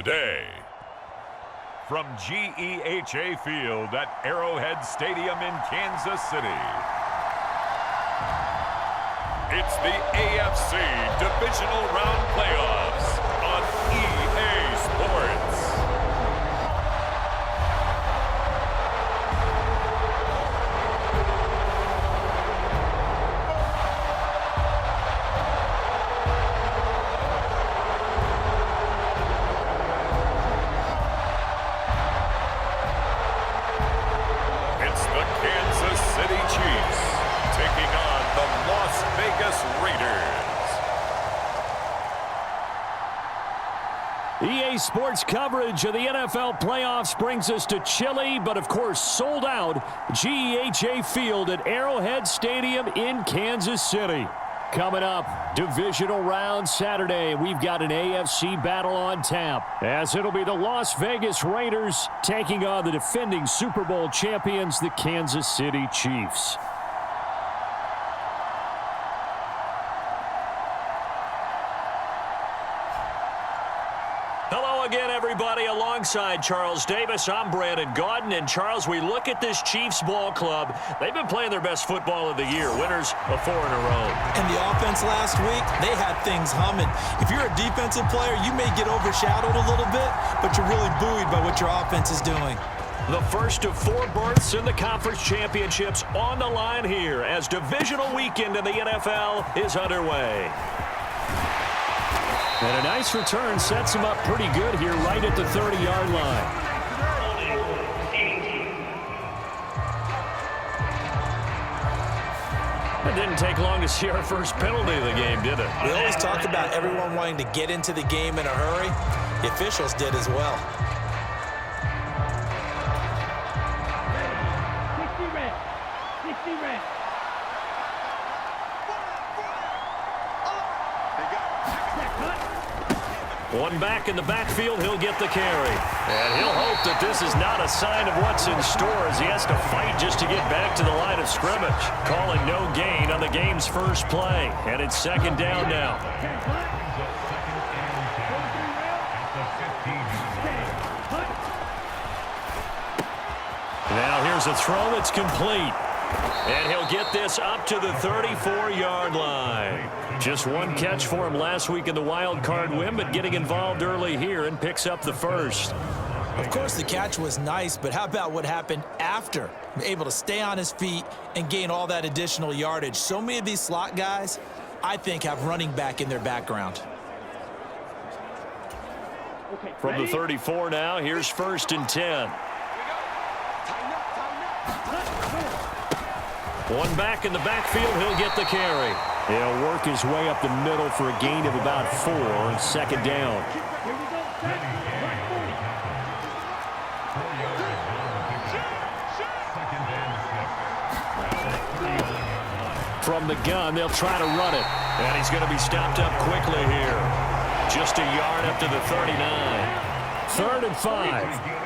today. From GEHA Field at Arrowhead Stadium in Kansas City, it's the AFC Divisional Round Playoffs on EA Sports. It's the Kansas City Chiefs taking on the Las Vegas Raiders. EA Sports coverage of the NFL playoffs brings us to chilly, but of course sold out GEHA Field at Arrowhead Stadium in Kansas City. Coming up, divisional round Saturday, we've got an AFC battle on tap, as it'll be the Las Vegas Raiders taking on the defending Super Bowl champions, the Kansas City Chiefs. Hello again, everybody. Alongside Charles Davis, I'm Brandon Gaudin. And Charles, we look at this Chiefs ball club. They've been playing their best football of the year, winners of 4 in a row. And the offense last week, they had things humming. If you're a defensive player, you may get overshadowed a little bit, but you're really buoyed by what your offense is doing. The first of 4 berths in the conference championships on the line here as divisional weekend in the NFL is underway. And a nice return sets him up pretty good here right at the 30-yard line. It didn't take long to see our first penalty of the game, did it? We always talk about everyone wanting to get into the game in a hurry. The officials did as well. One back in the backfield, he'll get the carry. And he'll hope that this is not a sign of what's in store as he has to fight just to get back to the line of scrimmage. Calling no gain on the game's first play. And it's second down now. Now here's a throw that's complete. And he'll get this up to the 34-yard line. Just one catch for him last week in the wild card win, but getting involved early here and picks up the first. Of course, the catch was nice, but how about what happened after? Able to stay on his feet and gain all that additional yardage. So many of these slot guys, I think, have running back in their background. From the 34 now, here's 1st and 10. One back in the backfield, he'll get the carry. He'll work his way up the middle for a gain of about 4, second down. From the gun, they'll try to run it. And he's going to be stopped up quickly here. Just a yard up to the 39. 3rd and 5.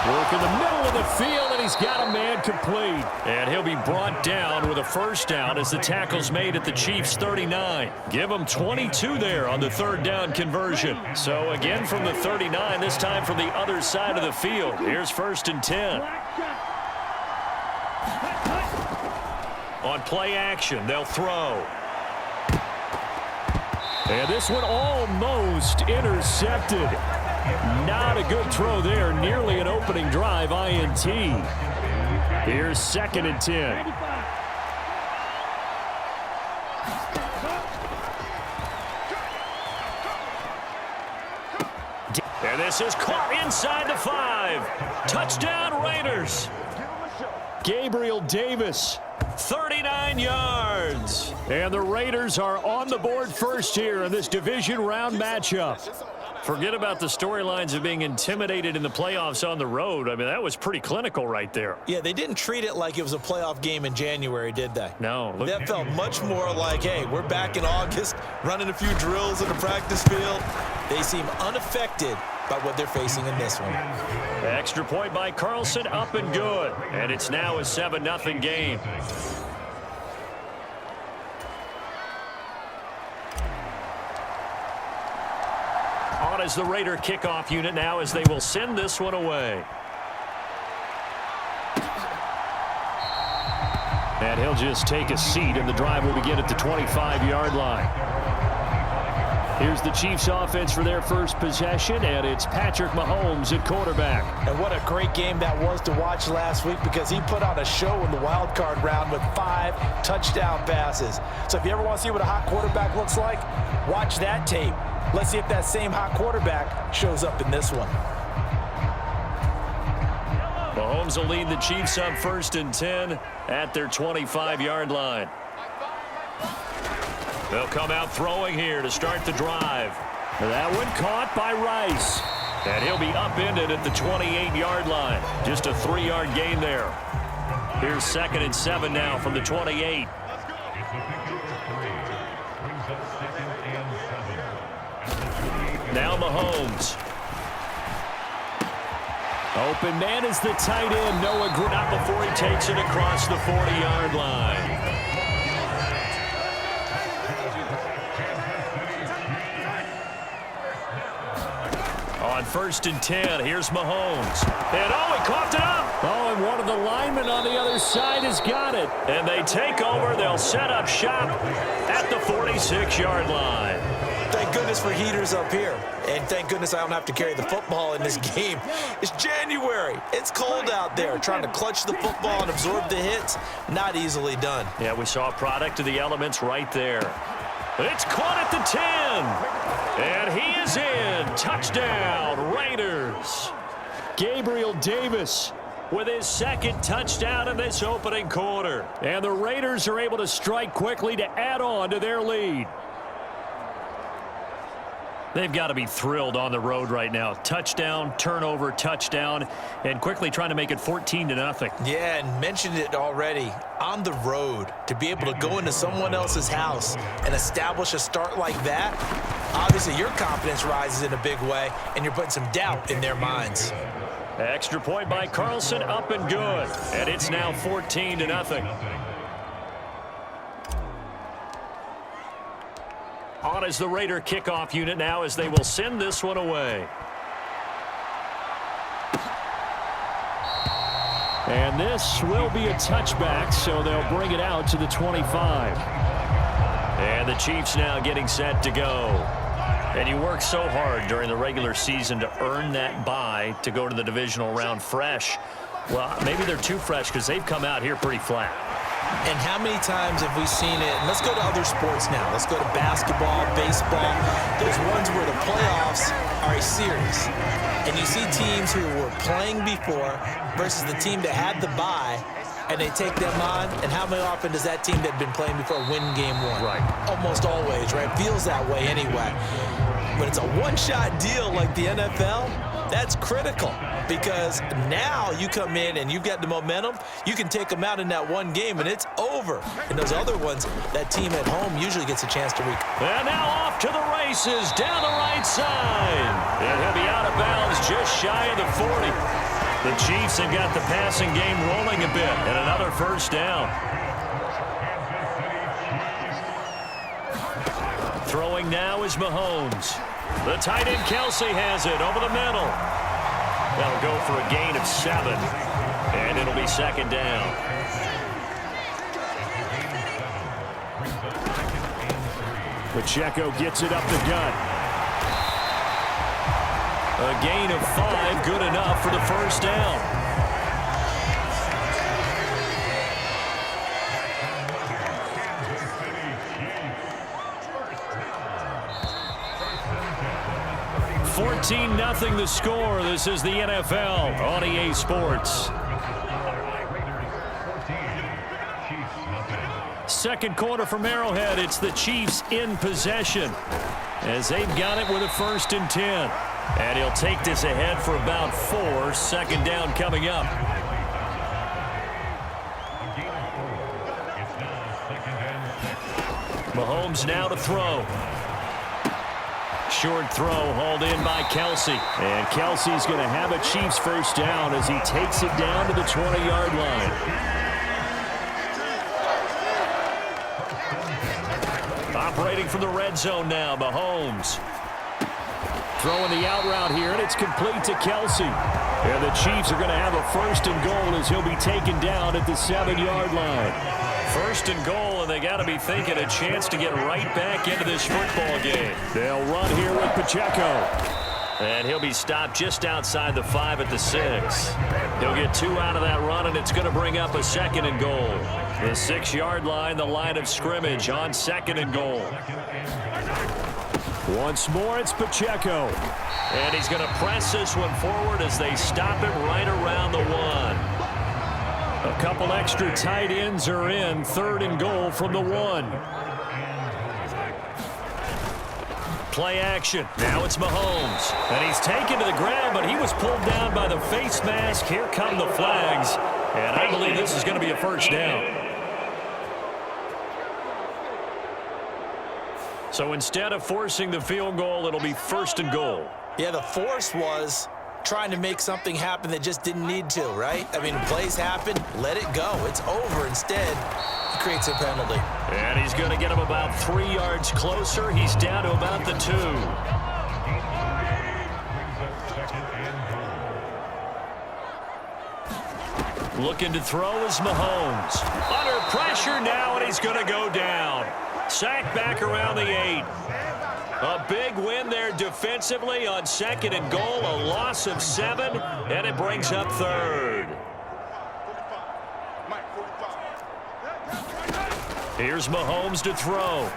Work in the middle of the field, and he's got a man complete. And he'll be brought down with a first down as the tackle's made at the Chiefs' 39. Give him 22 there on the 3rd down conversion. So again from the 39, this time from the other side of the field. Here's 1st and 10. On play action, they'll throw. And this one almost intercepted. Not a good throw there. Nearly an opening drive INT. Here's 2nd and 10. And this is caught inside the 5. Touchdown Raiders. Gabriel Davis. 39 yards. And the Raiders are on the board first here in this division round matchup. Forget about the storylines of being intimidated in the playoffs on the road. I mean, that was pretty clinical right there. Yeah, they didn't treat it like it was a playoff game in January, did they? No. That felt much more like, hey, we're back in August, running a few drills in the practice field. They seem unaffected by what they're facing in this one. Extra point by Carlson, up and good. And it's now a 7-0 game. On is the Raider kickoff unit now as they will send this one away. And he'll just take a seat, and the drive will begin at the 25-yard line. Here's the Chiefs offense for their first possession, and it's Patrick Mahomes at quarterback. And what a great game that was to watch last week, because he put on a show in the wild card round with 5 touchdown passes. So if you ever want to see what a hot quarterback looks like, watch that tape. Let's see if that same hot quarterback shows up in this one. Mahomes will lead the Chiefs up 1st and 10 at their 25-yard line. They'll come out throwing here to start the drive. That one caught by Rice. And he'll be upended at the 28-yard line. Just a 3-yard gain there. Here's 2nd and 7 now from the 28. Now Mahomes. Open man is the tight end, Noah Gray. Not before he takes it across the 40-yard line. On 1st and 10, here's Mahomes. And he coughed it up. Oh, and one of the linemen on the other side has got it. And they take over. They'll set up shop at the 46-yard line. Thank goodness for heaters up here. And thank goodness I don't have to carry the football in this game. It's January. It's cold out there. Trying to clutch the football and absorb the hits, not easily done. Yeah, we saw a product of the elements right there. It's caught at the 10. And he is in. Touchdown, Raiders. Gabriel Davis with his 2nd touchdown in this opening quarter. And the Raiders are able to strike quickly to add on to their lead. They've got to be thrilled on the road right now. Touchdown, turnover, touchdown, and quickly trying to make it 14-0. Yeah, and mentioned it already. On the road, to be able to go into someone else's house and establish a start like that, obviously your confidence rises in a big way, and you're putting some doubt in their minds. Extra point by Carlson, up and good. And it's now 14-0. On is the Raider kickoff unit now as they will send this one away. And this will be a touchback, so they'll bring it out to the 25. And the Chiefs now getting set to go. And you work so hard during the regular season to earn that bye to go to the divisional round fresh. Well, maybe they're too fresh because they've come out here pretty flat. And how many times have we seen it? And let's go to other sports now. Let's go to basketball, baseball. Those ones where the playoffs are a series. And you see teams who were playing before versus the team that had the bye, and they take them on. And how many often does that team that had been playing before win game 1? Right. Almost always, right? Feels that way anyway. When it's a one-shot deal like the NFL, that's critical, because now you come in and you've got the momentum. You can take them out in that one game, and it's over. And those other ones, that team at home usually gets a chance to And now off to the races down the right side. And he'll be out of bounds just shy of the 40. The Chiefs have got the passing game rolling a bit, and another 1st down. Throwing now is Mahomes. The tight end Kelce has it over the middle. That'll go for a gain of 7. And it'll be 2nd down. Pacheco gets it up the gut. A gain of 5, good enough for the 1st down. Nothing the score. This is the NFL on EA Sports. 2nd quarter from Arrowhead. It's the Chiefs in possession as they've got it with a 1st and 10. And he'll take this ahead for about 4. 2nd down coming up. Mahomes now to throw. Short throw hauled in by Kelce. And Kelce's going to have a Chiefs 1st down as he takes it down to the 20-yard line. Operating from the red zone now, Mahomes. Throwing the out route here, and it's complete to Kelsey. And the Chiefs are going to have a 1st and goal as he'll be taken down at the 7-yard line. 1st and goal, and they got to be thinking a chance to get right back into this football game. They'll run here with Pacheco. And he'll be stopped just outside the 5 at the 6. He'll get 2 out of that run, and it's going to bring up a 2nd and goal. The 6-yard line, the line of scrimmage on 2nd and goal. Once more, it's Pacheco. And he's going to press this one forward as they stop it right around the 1. A couple extra tight ends are in. 3rd and goal from the 1. Play action. Now it's Mahomes. And he's taken to the ground, but he was pulled down by the face mask. Here come the flags. And I believe this is going to be a 1st down. So instead of forcing the field goal, it'll be 1st and goal. Yeah, the force was trying to make something happen that just didn't need to, right? I mean, plays happen, let it go. It's over. Instead, he creates a penalty. And he's going to get him about 3 yards closer. He's down to about the 2. Looking to throw is Mahomes. Under pressure now, and he's going to go down. Sacked back around the 8. A big win there defensively on 2nd and goal. A loss of 7, and it brings up 3rd. Here's Mahomes to throw.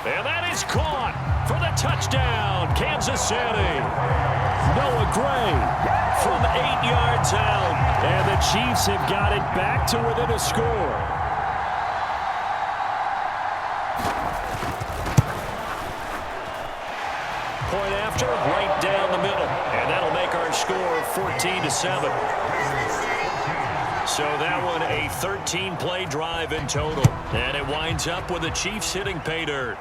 And that is caught for the touchdown, Kansas City. Noah Gray from 8 yards out. And the Chiefs have got it back to within a score. Point after, right down the middle. And that'll make our score 14-7. So that one a 13-play drive in total. And it winds up with the Chiefs hitting pay dirt.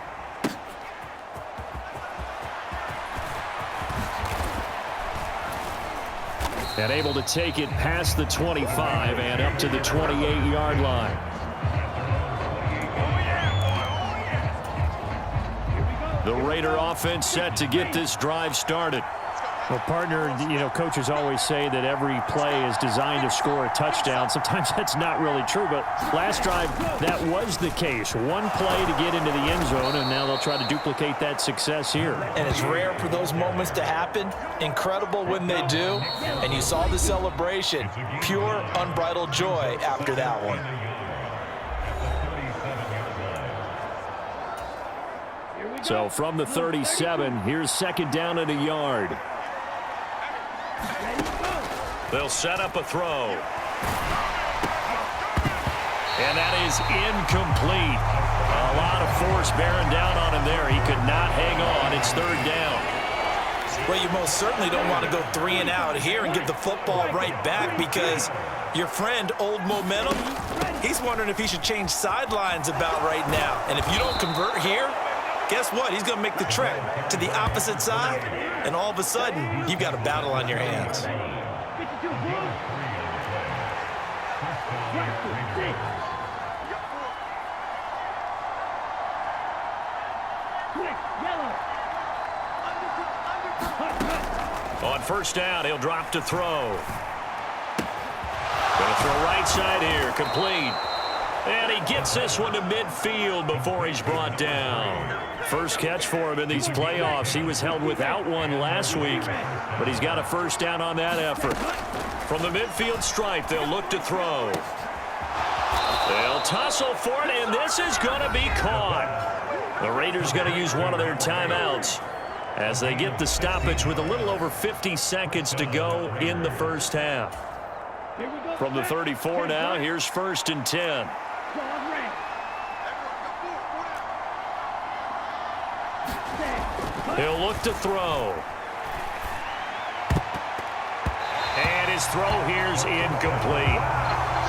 And able to take it past the 25 and up to the 28-yard line. The Raider offense set to get this drive started. Well, partner, coaches always say that every play is designed to score a touchdown. Sometimes that's not really true, but last drive, that was the case. One play to get into the end zone, and now they'll try to duplicate that success here. And it's rare for those moments to happen. Incredible when they do. And you saw the celebration. Pure, unbridled joy after that one. So from the 37, here's 2nd down and a yard. They'll set up a throw. And that is incomplete. A lot of force bearing down on him there. He could not hang on. It's 3rd down. Well, you most certainly don't want to go 3 and out here and give the football right back, because your friend, Old Momentum, he's wondering if he should change sidelines about right now. And if you don't convert here, guess what? He's going to make the trek to the opposite side, and all of a sudden, you've got a battle on your hands. On 1st down, he'll drop to throw. Going to throw right side here, complete. And he gets this one to midfield before he's brought down. First catch for him in these playoffs. He was held without one last week, but he's got a 1st down on that effort. From the midfield stripe, they'll look to throw. They'll tussle for it, and this is going to be caught. The Raiders going to use one of their timeouts as they get the stoppage with a little over 50 seconds to go in the first half. From the 34 now, here's 1st and 10. He'll look to throw. And his throw here's incomplete.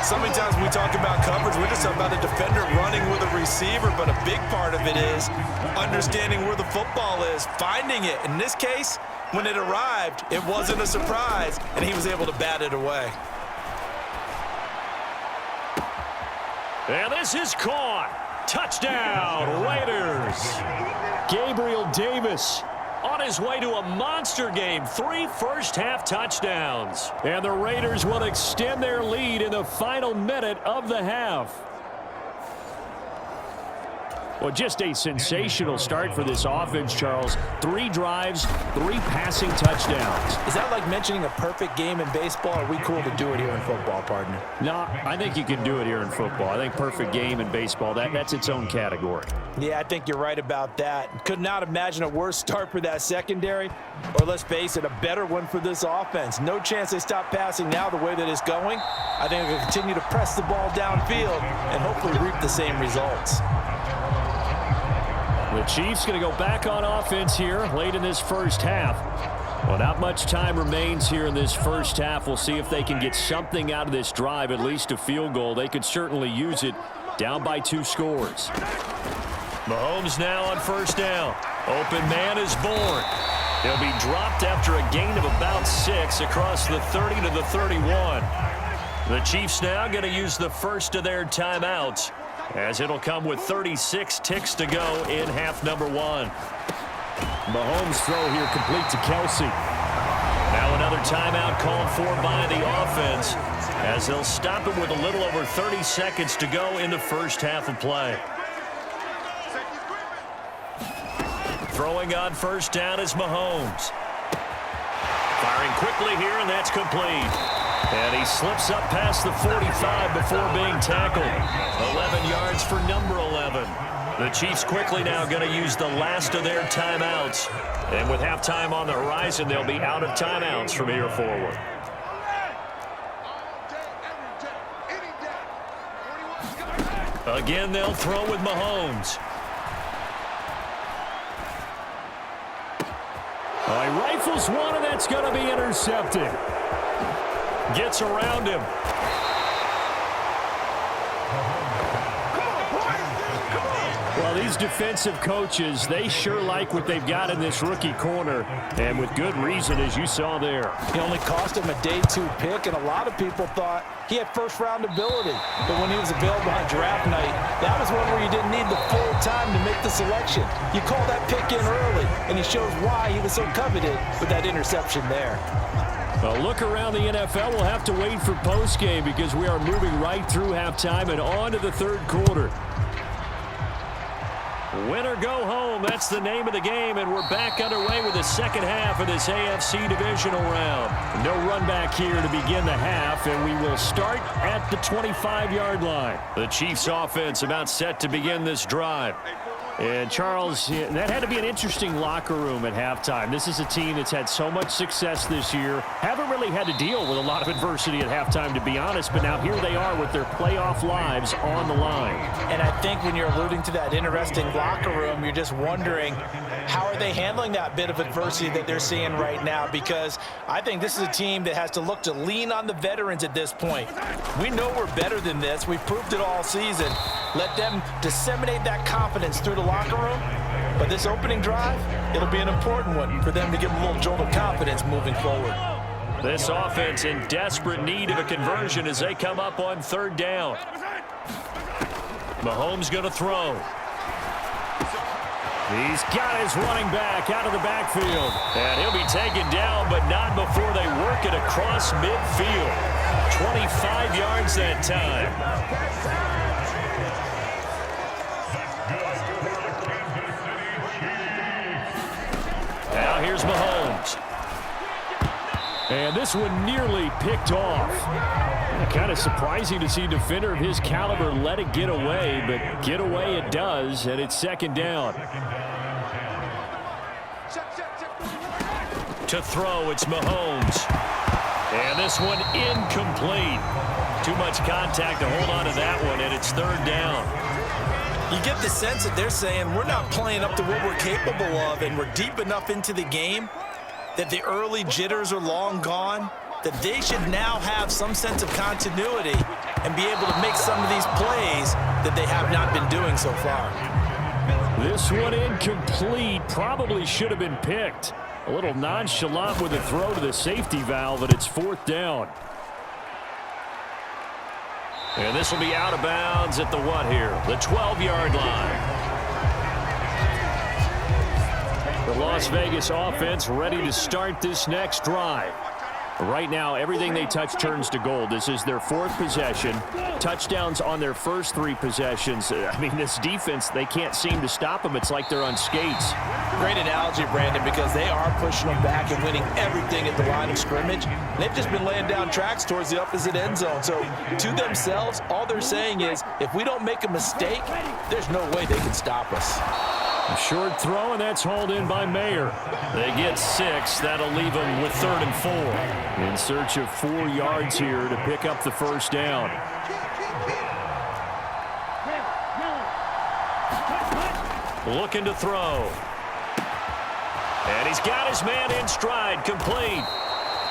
So many times when we talk about coverage, we're just talking about a defender running with a receiver, but a big part of it is understanding where the football is, finding it. In this case, when it arrived, it wasn't a surprise, and he was able to bat it away. And this is caught. Touchdown, Raiders. Gabriel Davis on on his way to a monster game. 3 first-half touchdowns. And the Raiders will extend their lead in the final minute of the half. Well, just a sensational start for this offense, Charles. 3 drives, 3 passing touchdowns. Is that like mentioning a perfect game in baseball? Or are we cool to do it here in football, partner? No, I think you can do it here in football. I think perfect game in baseball, that's its own category. Yeah, I think you're right about that. Could not imagine a worse start for that secondary, or let's face it, a better one for this offense. No chance they stop passing now the way that it's going. I think they'll continue to press the ball downfield and hopefully reap the same results. The Chiefs going to go back on offense here late in this first half. Well, not much time remains here in this first half. We'll see if they can get something out of this drive, at least a field goal. They could certainly use it, down by 2 scores. Mahomes now on first down. Open man is born. He'll be dropped after a gain of about 6 across the 30 to the 31. The Chiefs now going to use the first of their timeouts, as it'll come with 36 ticks to go in half number 1. Mahomes' throw here complete to Kelsey. Now another timeout called for by the offense, as they'll stop it with a little over 30 seconds to go in the first half of play. Throwing on first down is Mahomes. Firing quickly here, and that's complete. And he slips up past the 45 before being tackled. 11 yards for number 11. The Chiefs quickly now going to use the last of their timeouts. And with halftime on the horizon, they'll be out of timeouts from here forward. Again, they'll throw with Mahomes. He rifles one, and that's going to be intercepted. Gets around him. Well, these defensive coaches, they sure like what they've got in this rookie corner, and with good reason, as you saw there. He only cost him a day 2 pick, and a lot of people thought he had first-round ability. But when he was available on draft night, that was one where you didn't need the full time to make the selection. You call that pick in early, and he shows why he was so coveted with that interception there. A look around the NFL. We'll have to wait for postgame because we are moving right through halftime and on to the third quarter. Win or go home, that's the name of the game, and we're back underway with the second half of this AFC divisional round. No run back here to begin the half, and we will start at the 25-yard line. The Chiefs offense about set to begin this drive. And, Charles, that had to be an interesting locker room at halftime. This is a team that's had so much success this year. Haven't really had to deal with a lot of adversity at halftime, to be honest, but now here they are with their playoff lives on the line. And I think when you're alluding to that interesting locker room, you're just wondering, how are they handling that bit of adversity that they're seeing right now? Because I think this is a team that has to look to lean on the veterans at this point. We know we're better than this. We've proved it all season. Let them disseminate that confidence through the locker room. But this opening drive, it'll be an important one for them to give them a little jolt of confidence moving forward. This offense in desperate need of a conversion as they come up on third down. Mahomes going to throw. He's got his running back out of the backfield. And he'll be taken down, but not before they work it across midfield. 25 yards that time. Now here's Mahomes. And this one nearly picked off. Kind of surprising to see a defender of his caliber let it get away, but get away it does, and it's second down. To throw, it's Mahomes. And this one incomplete. Too much contact to hold on to that one, and it's third down. You get the sense that they're saying we're not playing up to what we're capable of, and we're deep enough into the game that the early jitters are long gone, that they should now have some sense of continuity and be able to make some of these plays that they have not been doing so far. This one incomplete. Probably should have been picked. A little nonchalant with a throw to the safety valve, and it's fourth down. And this will be out of bounds at the what here? The 12-yard line. The Las Vegas offense ready to start this next drive. Right now, everything they touch turns to gold. This is their fourth possession. Touchdowns on their first three possessions. I mean, this defense, they can't seem to stop them. It's like they're on skates. Great analogy, Brandon, because they are pushing them back and winning everything at the line of scrimmage. They've just been laying down tracks towards the opposite end zone. So to themselves, all they're saying is, if we don't make a mistake, there's no way they can stop us. A short throw, and that's hauled in by Mayer. They get 6. That'll leave them with 3rd and 4. In search of 4 yards here to pick up the first down. Looking to throw. And he's got his man in stride, complete.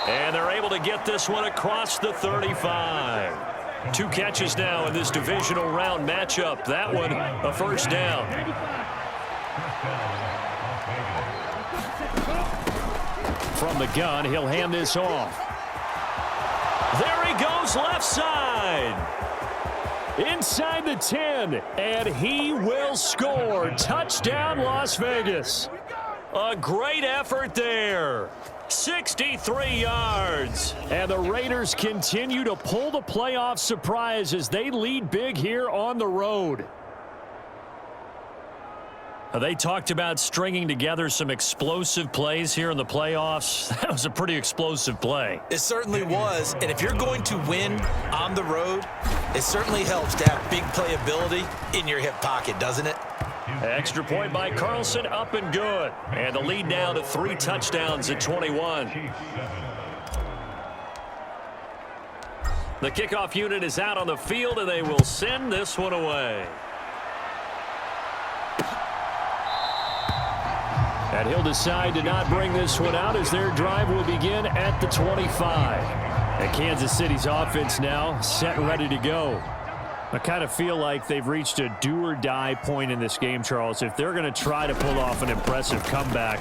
And they're able to get this one across the 35. 2 catches now in this divisional round matchup. That one, a first down. From the gun, he'll hand this off. There he goes, left side. Inside the 10, and he will score. Touchdown, Las Vegas. A great effort there. 63 yards. And the Raiders continue to pull the playoff surprise as they lead big here on the road. They talked about stringing together some explosive plays here in the playoffs. That was a pretty explosive play. It certainly was. And if you're going to win on the road, it certainly helps to have big playability in your hip pocket, doesn't it? Extra point by Carlson, up and good. And the lead now to 3 touchdowns at 21. The kickoff unit is out on the field, and they will send this one away. And he'll decide to not bring this one out as their drive will begin at the 25. And Kansas City's offense now set and ready to go. I kind of feel like they've reached a do-or-die point in this game, Charles. If they're going to try to pull off an impressive comeback,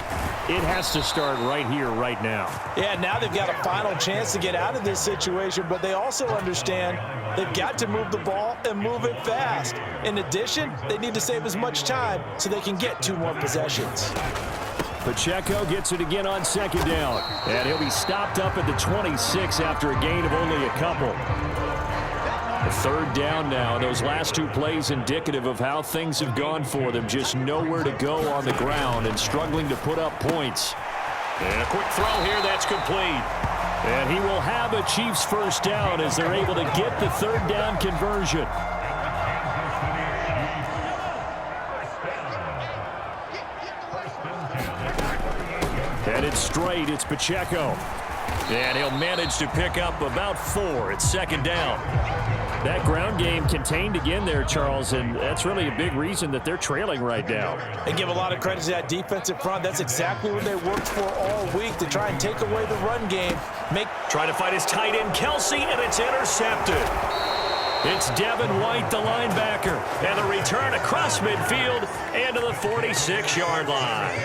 it has to start right here, right now. Yeah, now they've got a final chance to get out of this situation, but they also understand they've got to move the ball and move it fast. In addition, they need to save as much time so they can get 2 more possessions. Pacheco gets it again on 2nd down. And he'll be stopped up at the 26 after a gain of only a couple. The 3rd down now. Those last 2 plays indicative of how things have gone for them. Just nowhere to go on the ground and struggling to put up points. And a quick throw here. That's complete. And he will have a Chiefs first down as they're able to get the 3rd down conversion. And it's straight. It's Pacheco. And he'll manage to pick up about 4 at 2nd down. That ground game contained again there, Charles, and that's really a big reason that they're trailing right now. And give a lot of credit to that defensive front. That's exactly what they worked for all week, to try and take away the run game. Try to fight his tight end, Kelsey, and it's intercepted. It's Devin White, the linebacker, and the return across midfield and to the 46-yard line.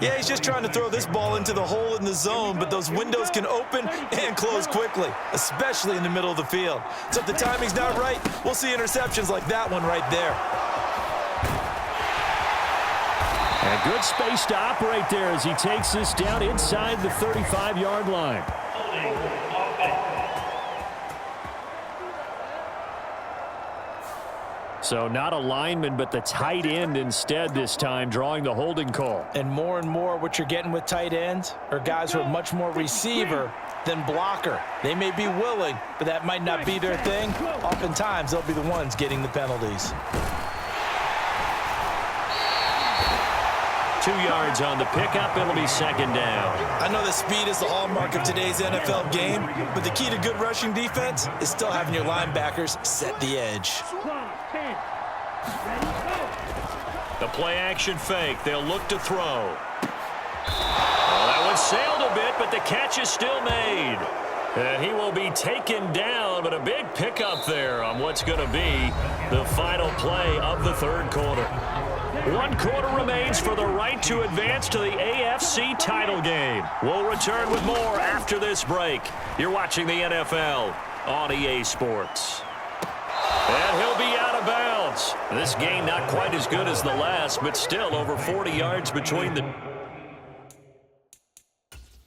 Yeah, he's just trying to throw this ball into the hole in the zone, but those windows can open and close quickly, especially in the middle of the field. So if the timing's not right, we'll see interceptions like that one right there. And good space to operate there as he takes this down inside the 35-yard line. So not a lineman, but the tight end instead this time, drawing the holding call. And more what you're getting with tight ends are guys who are much more receiver than blocker. They may be willing, but that might not be their thing. Oftentimes, they'll be the ones getting the penalties. 2 yards on the pickup. It'll be 2nd down. I know that speed is the hallmark of today's NFL game, but the key to good rushing defense is still having your linebackers set the edge. The play-action fake. They'll look to throw. Well, that one sailed a bit, but the catch is still made. And he will be taken down, but a big pickup there on what's going to be the final play of the 3rd quarter. 1 quarter remains for the right to advance to the AFC title game. We'll return with more after this break. You're watching the NFL on EA Sports. And he'll be out of bounds. counts. This game not quite as good as the last, but still over 40 yards between the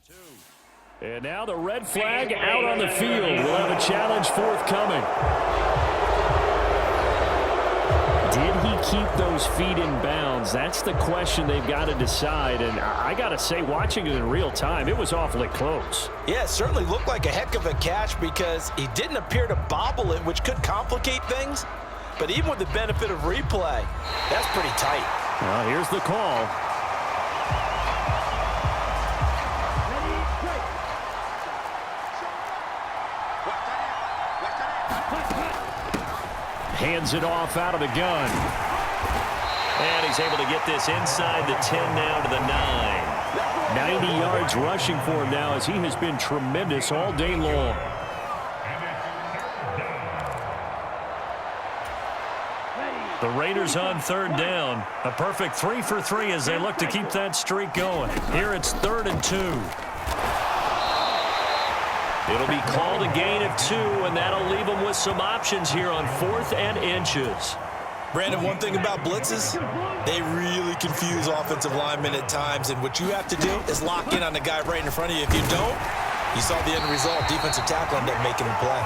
two. And now the red flag out on the field. We'll have a challenge forthcoming. Did he keep those feet in bounds? That's the question they've got to decide. And I got to say, watching it in real time, it was awfully close. Yeah, it certainly looked like a heck of a catch because he didn't appear to bobble it, which could complicate things. But even with the benefit of replay, that's pretty tight. Well, here's the call. Hands it off out of the gun. And he's able to get this inside the 10 now to the 9. 90 yards rushing for him now as he has been tremendous all day long. The Raiders on third down. A perfect 3 for 3 as they look to keep that streak going. Here it's 3rd and 2. It'll be called a gain of 2, and that'll leave them with some options here on 4th and inches. Brandon, one thing about blitzes, they really confuse offensive linemen at times, and what you have to do is lock in on the guy right in front of you. If you don't, you saw the end result. Defensive tackle ended up making him play.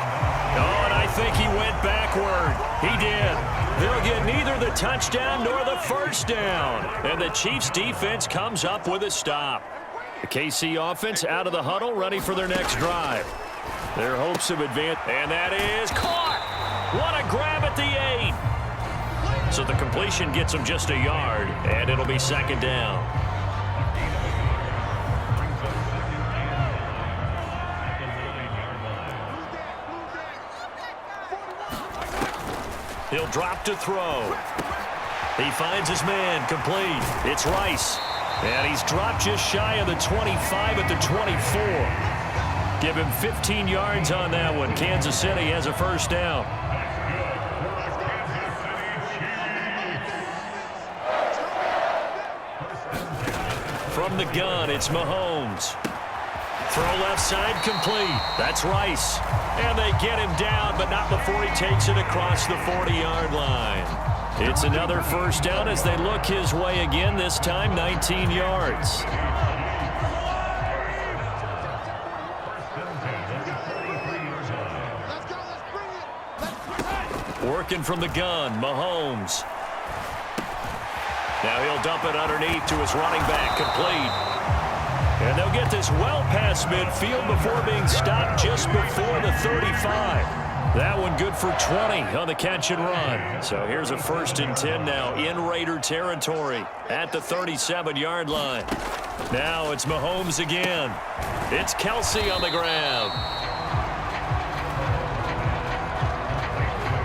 Oh, and I think he went backward. He did. They'll get neither the touchdown nor the first down. And the Chiefs defense comes up with a stop. The KC offense out of the huddle, ready for their next drive. Their hopes of advance, and that is caught. What a grab at the 8. So the completion gets them just a yard, and it'll be 2nd down. He'll drop to throw. He finds his man, complete. It's Rice. And he's dropped just shy of the 25 at the 24. Give him 15 yards on that one. Kansas City has a first down. From the gun, it's Mahomes. Throw left side, complete. That's Rice. And they get him down, but not before he takes it across the 40-yard line. It's another first down as they look his way again, this time 19 yards. Working from the gun, Mahomes. Now he'll dump it underneath to his running back, complete. And they'll get this well past midfield before being stopped just before the 35. That one good for 20 on the catch and run. So here's a 1st and 10 now in Raider territory at the 37-yard line. Now it's Mahomes again. It's Kelsey on the ground.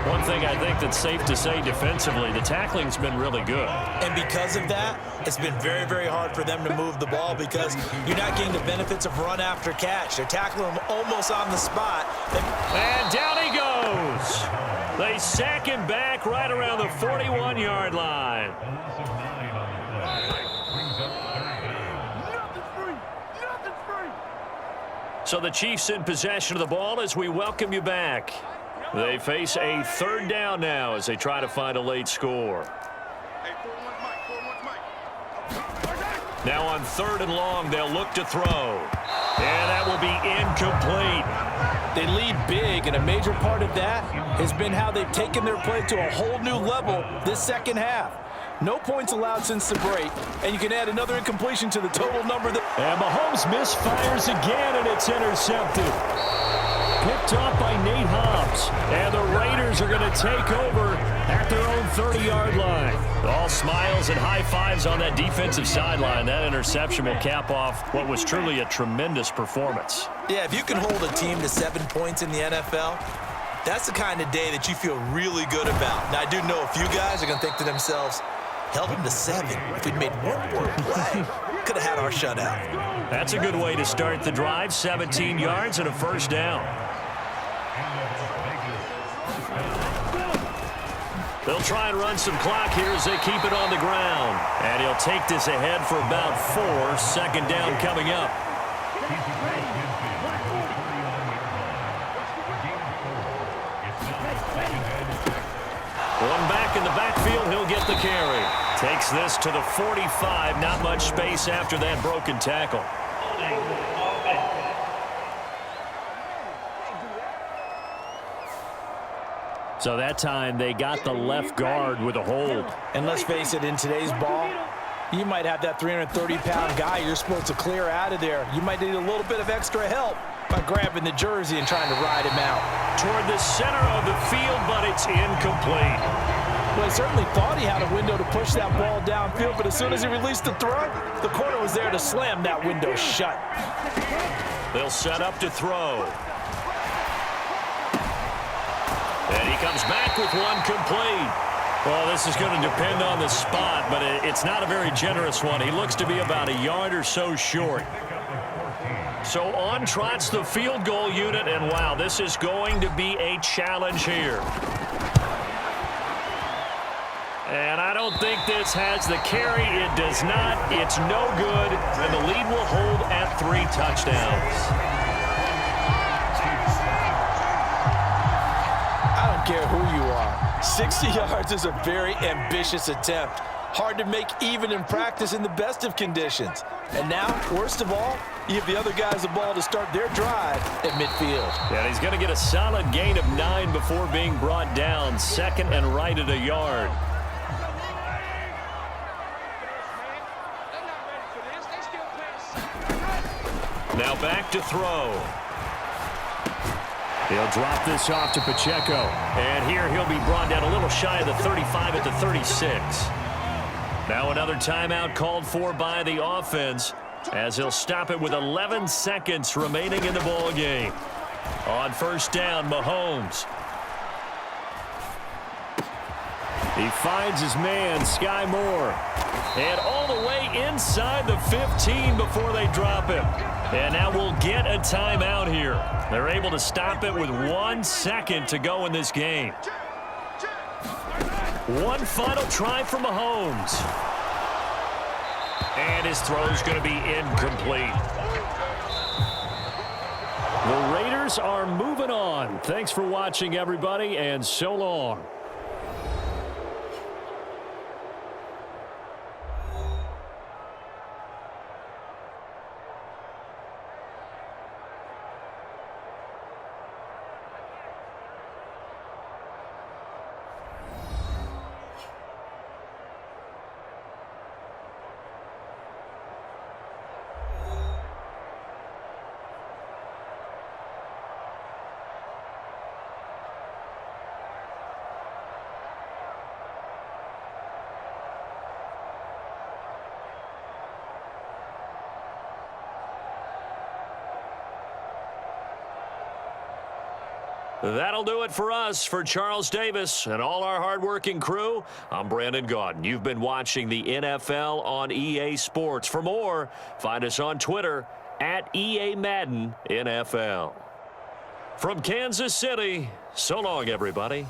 One thing I think that's safe to say defensively, the tackling's been really good. And because of that, it's been very, very hard for them to move the ball because you're not getting the benefits of run after catch. They're tackling him almost on the spot. And down he goes. They sack him back right around the 41-yard line. So the Chiefs in possession of the ball as we welcome you back. They face a 3rd down now as they try to find a late score. Now on 3rd and long, they'll look to throw. And that will be incomplete. They lead big, and a major part of that has been how they've taken their play to a whole new level this second half. No points allowed since the break, and you can add another incompletion to the total number. And Mahomes misfires again, and it's intercepted. Picked off by Nate Hobbs. And the Raiders are going to take over at their own 30-yard line. All smiles and high fives on that defensive sideline. That interception will cap off what was truly a tremendous performance. Yeah, if you can hold a team to 7 points in the NFL, that's the kind of day that you feel really good about. Now, I do know a few guys are going to think to themselves, held them to 7. If we'd made one more play, could have had our shutout. That's a good way to start the drive. 17 yards and a first down. They'll try and run some clock here as they keep it on the ground. And he'll take this ahead for about 4. 2nd down coming up. One back in the field, he'll get the carry. Takes this to the 45. Not much space after that broken tackle. So that time they got the left guard with a hold. And let's face it, in today's ball, you might have that 330-pound guy you're supposed to clear out of there. You might need a little bit of extra help by grabbing the jersey and trying to ride him out. Toward the center of the field, but it's incomplete. Well, he certainly thought he had a window to push that ball downfield, but as soon as he released the throw, the corner was there to slam that window shut. They'll set up to throw. And he comes back with one complete. Well, this is going to depend on the spot, but it's not a very generous one. He looks to be about a yard or so short. So on trots the field goal unit, and wow, this is going to be a challenge here. And I don't think this has the carry. It does not. It's no good, and the lead will hold at 3 touchdowns. I don't care who you are. 60 yards is a very ambitious attempt. Hard to make even in practice in the best of conditions. And now, worst of all, you give the other guys the ball to start their drive at midfield. And he's going to get a solid gain of 9 before being brought down. Second and right at a yard. Now back to throw. He'll drop this off to Pacheco. And here he'll be brought down a little shy of the 35 at the 36. Now another timeout called for by the offense as he'll stop it with 11 seconds remaining in the ball game. On first down, Mahomes. He finds his man, Sky Moore. And all the way inside the 15 before they drop him. And now we'll get a timeout here. They're able to stop it with 1 second to go in this game. One final try for Mahomes. And his throw's going to be incomplete. The Raiders are moving on. Thanks for watching, everybody, and so long. That'll do it for us. For Charles Davis and all our hardworking crew, I'm Brandon Gaudin. You've been watching the NFL on EA Sports. For more, find us on Twitter at EA Madden NFL. From Kansas City, so long, everybody.